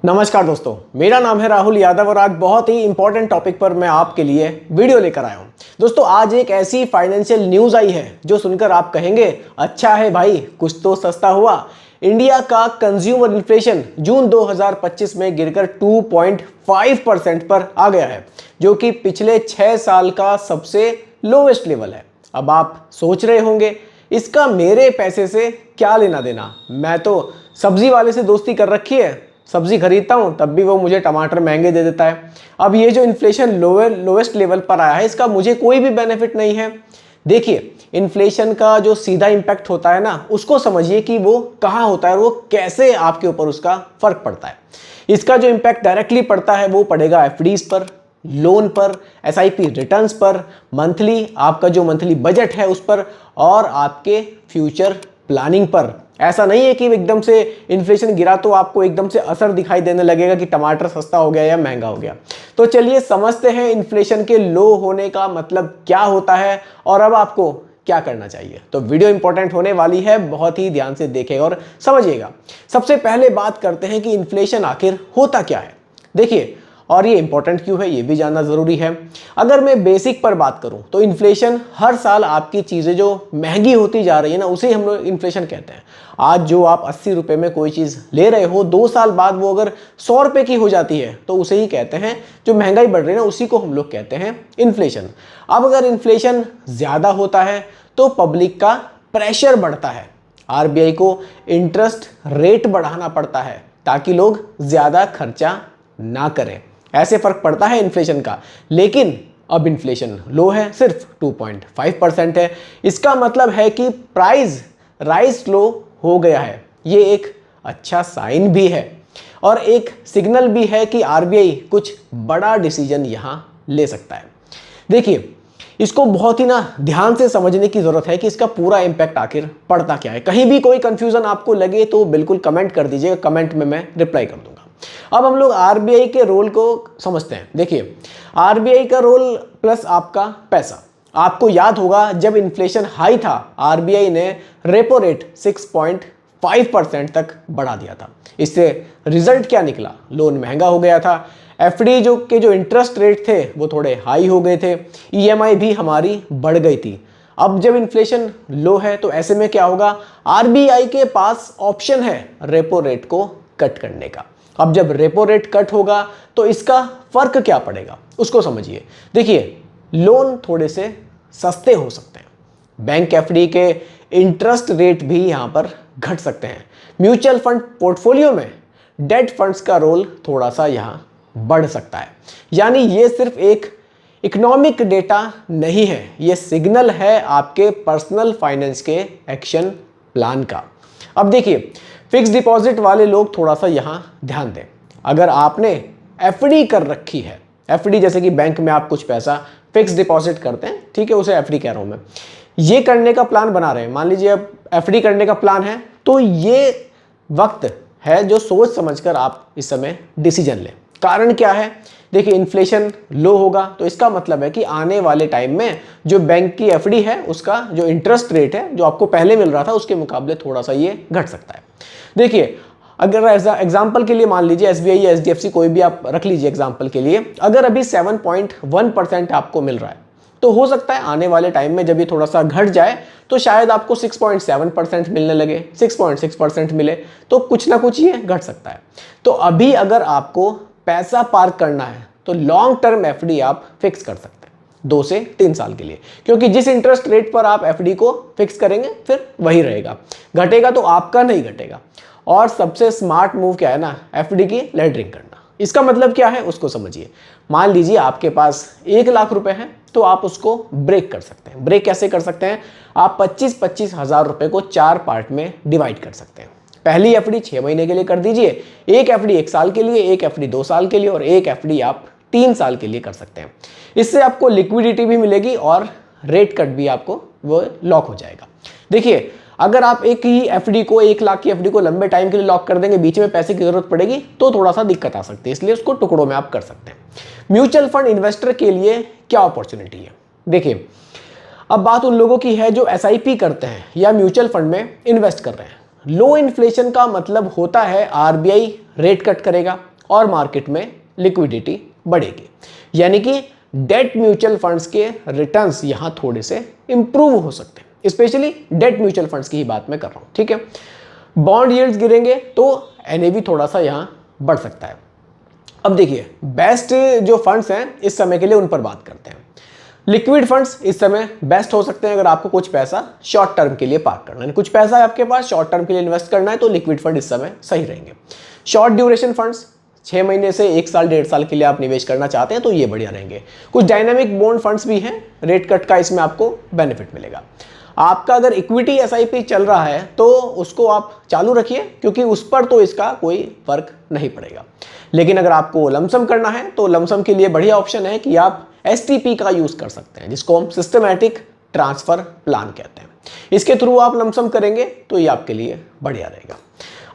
नमस्कार दोस्तों, मेरा नाम है राहुल यादव और आज बहुत ही इंपॉर्टेंट टॉपिक पर मैं आपके लिए वीडियो लेकर आया हूं। दोस्तों, आज एक ऐसी फाइनेंशियल न्यूज़ आई है जो सुनकर आप कहेंगे अच्छा है भाई, कुछ तो सस्ता हुआ। इंडिया का कंज्यूमर इन्फ्लेशन जून 2025 में गिरकर 2.5% पर आ गया है, जो कि पिछले 6 साल का सबसे लोवेस्ट लेवल है। अब आप सोच रहे होंगे इसका मेरे पैसे से क्या लेना देना, मैं तो सब्जी वाले से दोस्ती कर रखी है, सब्जी खरीदता हूं तब भी वो मुझे टमाटर महंगे दे देता है। अब ये जो इन्फ्लेशन लोवेस्ट लेवल पर आया है, इसका मुझे कोई भी बेनिफिट नहीं है। देखिए, इन्फ्लेशन का जो सीधा इम्पैक्ट होता है ना, उसको समझिए कि वो कहाँ होता है और वो कैसे आपके ऊपर उसका फर्क पड़ता है। इसका जो इम्पैक्ट डायरेक्टली पड़ता है वो पड़ेगा एफडीज पर, लोन पर, एसआईपी रिटर्न्स पर, मंथली आपका जो मंथली बजट है उस पर और आपके फ्यूचर प्लानिंग पर। ऐसा नहीं है कि एकदम से इन्फ्लेशन गिरा तो आपको एकदम से असर दिखाई देने लगेगा कि टमाटर सस्ता हो गया या महंगा हो गया। तो चलिए समझते हैं इन्फ्लेशन के लो होने का मतलब क्या होता है और अब आपको क्या करना चाहिए। तो वीडियो इंपॉर्टेंट होने वाली है, बहुत ही ध्यान से देखेगा और समझिएगा। सबसे पहले बात करते हैं कि इन्फ्लेशन आखिर होता क्या है। देखिए, और ये इंपॉर्टेंट क्यों है ये भी जानना ज़रूरी है। अगर मैं बेसिक पर बात करूं तो इन्फ्लेशन हर साल आपकी चीज़ें जो महंगी होती जा रही है ना, उसे हम लोग इन्फ्लेशन कहते हैं। आज जो आप 80 रुपये में कोई चीज़ ले रहे हो, 2 साल बाद वो अगर 100 रुपये की हो जाती है तो उसे ही कहते हैं, जो महंगाई बढ़ रही है ना उसी को हम लोग कहते हैं इन्फ्लेशन। अब अगर इन्फ्लेशन ज़्यादा होता है तो पब्लिक का प्रेशर बढ़ता है, आरबीआई को इंटरेस्ट रेट बढ़ाना पड़ता है ताकि लोग ज़्यादा खर्चा ना करें। ऐसे फर्क पड़ता है इन्फ्लेशन का। लेकिन अब इन्फ्लेशन लो है, सिर्फ 2.5% है। इसका मतलब है कि प्राइस राइज स्लो हो गया है। ये एक अच्छा साइन भी है और एक सिग्नल भी है कि आरबीआई कुछ बड़ा डिसीजन यहां ले सकता है। देखिए, इसको बहुत ही ना ध्यान से समझने की जरूरत है कि इसका पूरा इंपैक्ट आखिर पड़ता क्या है। कहीं भी कोई कंफ्यूजन आपको लगे तो बिल्कुल कमेंट कर दीजिएगा, कमेंट में मैं रिप्लाई कर दूंगा। अब हम लोग आरबीआई के रोल को समझते हैं। देखिए, आरबीआई का रोल प्लस आपका पैसा। आपको याद होगा जब इन्फ्लेशन हाई था, आरबीआई ने रेपो रेट 6.5% तक बढ़ा दिया था। इससे रिजल्ट क्या निकला? लोन महंगा हो गया था, एफडी जो इंटरेस्ट रेट थे वो थोड़े हाई हो गए थे, ईएमआई भी हमारी बढ़ गई थी। अब जब इन्फ्लेशन लो है तो ऐसे में क्या होगा? आरबीआई के पास ऑप्शन है रेपो रेट को कट करने का। अब जब रेपो रेट कट होगा तो इसका फर्क क्या पड़ेगा उसको समझिए। देखिए, लोन थोड़े से सस्ते हो सकते हैं, बैंक एफडी के इंटरेस्ट रेट भी यहां पर घट सकते हैं, म्यूचुअल फंड पोर्टफोलियो में डेट फंड्स का रोल थोड़ा सा यहां बढ़ सकता है। यानी ये सिर्फ एक इकोनॉमिक डेटा नहीं है, ये सिग्नल है आपके पर्सनल फाइनेंस के एक्शन प्लान का। अब देखिए, फिक्स डिपॉजिट वाले लोग थोड़ा सा यहाँ ध्यान दें। अगर आपने एफडी कर रखी है, एफडी जैसे कि बैंक में आप कुछ पैसा फिक्स डिपॉजिट करते हैं, ठीक है, उसे एफडी कह रहा हूँ मैं, ये करने का प्लान बना रहे हैं, मान लीजिए अब एफडी करने का प्लान है, तो ये वक्त है जो सोच समझकर आप इस समय डिसीजन लें। कारण क्या है? देखिए, इन्फ्लेशन लो होगा तो इसका मतलब है कि आने वाले टाइम में जो बैंक की एफडी है उसका जो इंटरेस्ट रेट है जो आपको पहले मिल रहा था उसके मुकाबले थोड़ा सा ये घट सकता है। देखिए, अगर एग्जांपल के लिए मान लीजिए एसबीआई या एचडीएफसी कोई भी आप रख लीजिए एग्जांपल के लिए, अगर अभी 7.1% आपको मिल रहा है तो हो सकता है आने वाले टाइम में जब ये थोड़ा सा घट जाए तो शायद आपको 6.7% मिलने लगे, 6.6% मिले, तो कुछ ना कुछ ये घट सकता है। तो अभी अगर आपको पैसा पार्क करना है तो लॉन्ग टर्म एफडी आप फिक्स कर सकते हैं 2 से 3 साल के लिए, क्योंकि जिस इंटरेस्ट रेट पर आप एफडी को फिक्स करेंगे फिर वही रहेगा, घटेगा तो आपका नहीं घटेगा। और सबसे स्मार्ट मूव क्या है ना, एफडी की लेडरिंग करना। इसका मतलब क्या है उसको समझिए। मान लीजिए आपके पास 1 लाख रुपए हैं तो आप उसको ब्रेक कर सकते हैं। ब्रेक कैसे कर सकते हैं? आप 25-25 हज़ार रुपए को 4 पार्ट में डिवाइड कर सकते हैं। पहली एफडी 6 महीने के लिए कर दीजिए, एक एफडी 1 साल के लिए, एक एफडी 2 साल के लिए और एक एफडी आप 3 साल के लिए कर सकते हैं। इससे आपको लिक्विडिटी भी मिलेगी और रेट कट भी आपको वो लॉक हो जाएगा। देखिए, अगर आप एक ही एफडी को, 1 लाख की एफडी को लंबे टाइम के लिए लॉक कर देंगे, बीच में पैसे की जरूरत पड़ेगी तो थोड़ा सा दिक्कत आ सकती है, इसलिए उसको टुकड़ों में आप कर सकते हैं। म्यूचुअल फंड इन्वेस्टर के लिए क्या अपॉर्चुनिटी है? देखिए, अब बात उन लोगों की है जो एसआईपी करते हैं या म्यूचुअल फंड में इन्वेस्ट कर रहे हैं। लो इन्फ्लेशन का मतलब होता है आरबीआई रेट कट करेगा, और मार्केट में लिक्विडिटी बढ़ेगी। यानी कि डेट म्यूचुअल फंड्स के रिटर्न्स यहां थोड़े से इंप्रूव हो सकते हैं, स्पेशली डेट म्यूचुअल फंड्स की ही बात मैं कर रहा हूं, ठीक है। बॉन्ड यील्ड्स गिरेंगे तो एनएवी थोड़ा सा यहां बढ़ सकता है। अब देखिए बेस्ट जो फंड्स हैं इस समय के लिए उन पर बात करते हैं। लिक्विड फंड्स इस समय बेस्ट हो सकते हैं अगर आपको कुछ पैसा शॉर्ट टर्म के लिए पार्क करना है, कुछ पैसा है आपके पास शॉर्ट टर्म के लिए इन्वेस्ट करना है तो लिक्विड फंड इस समय सही रहेंगे। शॉर्ट ड्यूरेशन फंड्स 6 महीने से 1 साल 1.5 साल के लिए आप निवेश करना चाहते हैं तो ये बढ़िया रहेंगे। कुछ डायनामिक बॉन्ड फंड्स भी हैं, रेट कट का इसमें आपको बेनिफिट मिलेगा। आपका अगर इक्विटी एसआईपी चल रहा है तो उसको आप चालू रखिए क्योंकि उस पर तो इसका कोई फर्क नहीं पड़ेगा। लेकिन अगर आपको लमसम करना है तो लमसम के लिए बढ़िया ऑप्शन है कि आप एसटीपी का यूज कर सकते हैं, जिसको हम सिस्टमैटिक ट्रांसफर प्लान कहते हैं। इसके थ्रू आप लमसम करेंगे तो ये आपके लिए बढ़िया रहेगा।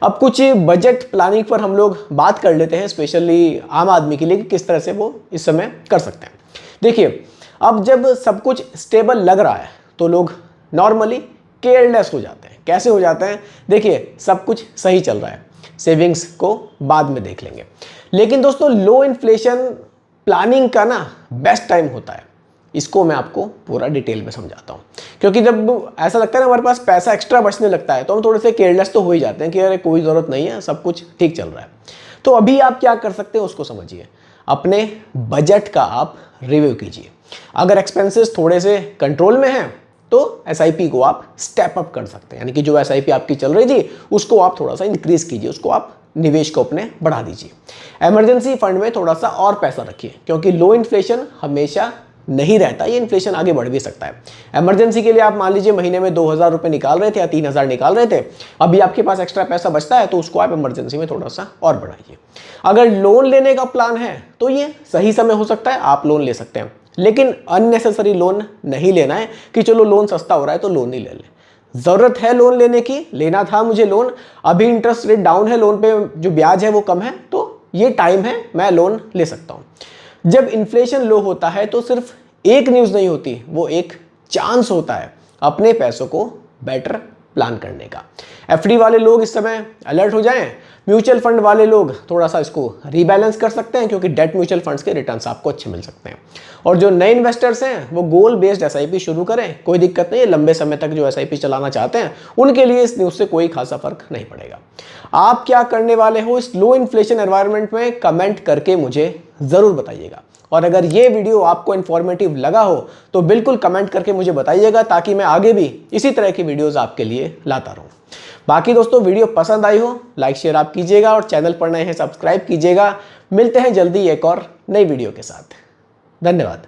अब कुछ बजट प्लानिंग पर हम लोग बात कर लेते हैं, स्पेशली आम आदमी के लिए, कि किस तरह से वो इस समय कर सकते हैं। देखिए अब जब सब कुछ स्टेबल लग रहा है तो लोग नॉर्मली केयरलेस हो जाते हैं। कैसे हो जाते हैं? देखिए सब कुछ सही चल रहा है, सेविंग्स को बाद में देख लेंगे। लेकिन दोस्तों लो इन्फ्लेशन प्लानिंग का ना बेस्ट टाइम होता है। इसको मैं आपको पूरा डिटेल में समझाता हूँ, क्योंकि जब ऐसा लगता है ना हमारे पास पैसा एक्स्ट्रा बचने लगता है तो हम थोड़े से केयरलेस तो हो ही जाते हैं कि अरे कोई ज़रूरत नहीं है, सब कुछ ठीक चल रहा है। तो अभी आप क्या कर सकते हैं उसको समझिए। अपने बजट का आप रिव्यू कीजिए। अगर एक्सपेंसेस थोड़े से कंट्रोल में हैं तो एसआईपी को आप स्टेप अप कर सकते हैं, यानी कि जो एसआईपी आपकी चल रही थी उसको आप थोड़ा सा इंक्रीज कीजिए, उसको आप निवेश को अपने बढ़ा दीजिए। इमरजेंसी फंड में थोड़ा सा और पैसा रखिए, क्योंकि लो इन्फ्लेशन हमेशा नहीं रहता, ये इन्फ्लेशन आगे बढ़ भी सकता है। इमरजेंसी के लिए आप मान लीजिए महीने में 2,000 रुपये निकाल रहे थे या 3,000 निकाल रहे थे, अभी आपके पास एक्स्ट्रा पैसा बचता है तो उसको आप इमरजेंसी में थोड़ा सा और बढ़ाइए। अगर लोन लेने का प्लान है तो ये सही समय हो सकता है, आप लोन ले सकते हैं, लेकिन अननेसेसरी लोन नहीं लेना है कि चलो लोन सस्ता हो रहा है तो लोन ही ले लें। ज़रूरत है लोन लेने की, लेना था मुझे लोन, अभी इंटरेस्ट रेट डाउन है, लोन पे जो ब्याज है वो कम है, तो ये टाइम है मैं लोन ले सकता हूँ। जब इन्फ्लेशन लो होता है तो सिर्फ एक न्यूज़ नहीं होती, वो एक चांस होता है अपने पैसों को बेटर प्लान करने का। एफडी वाले लोग इस समय अलर्ट हो जाएं, म्यूचुअल फंड वाले लोग थोड़ा सा इसको रीबैलेंस कर सकते हैं, क्योंकि डेट म्यूचुअल फंड्स के रिटर्न्स आपको अच्छे मिल सकते हैं। और जो नए इन्वेस्टर्स हैं वो गोल बेस्ड एसआईपी शुरू करें, कोई दिक्कत नहीं है। लंबे समय तक जो एसआईपी चलाना चाहते हैं उनके लिए इस न्यूज़ से कोई खासा फर्क नहीं पड़ेगा। आप क्या करने वाले हो इस लो इन्फ्लेशन एनवायरनमेंट में, कमेंट करके मुझे ज़रूर बताइएगा। और अगर ये वीडियो आपको इन्फॉर्मेटिव लगा हो तो बिल्कुल कमेंट करके मुझे बताइएगा, ताकि मैं आगे भी इसी तरह की वीडियोस आपके लिए लाता रहूं। बाकी दोस्तों वीडियो पसंद आई हो लाइक शेयर आप कीजिएगा, और चैनल पर नए हैं सब्सक्राइब कीजिएगा। मिलते हैं जल्दी एक और नई वीडियो के साथ। धन्यवाद।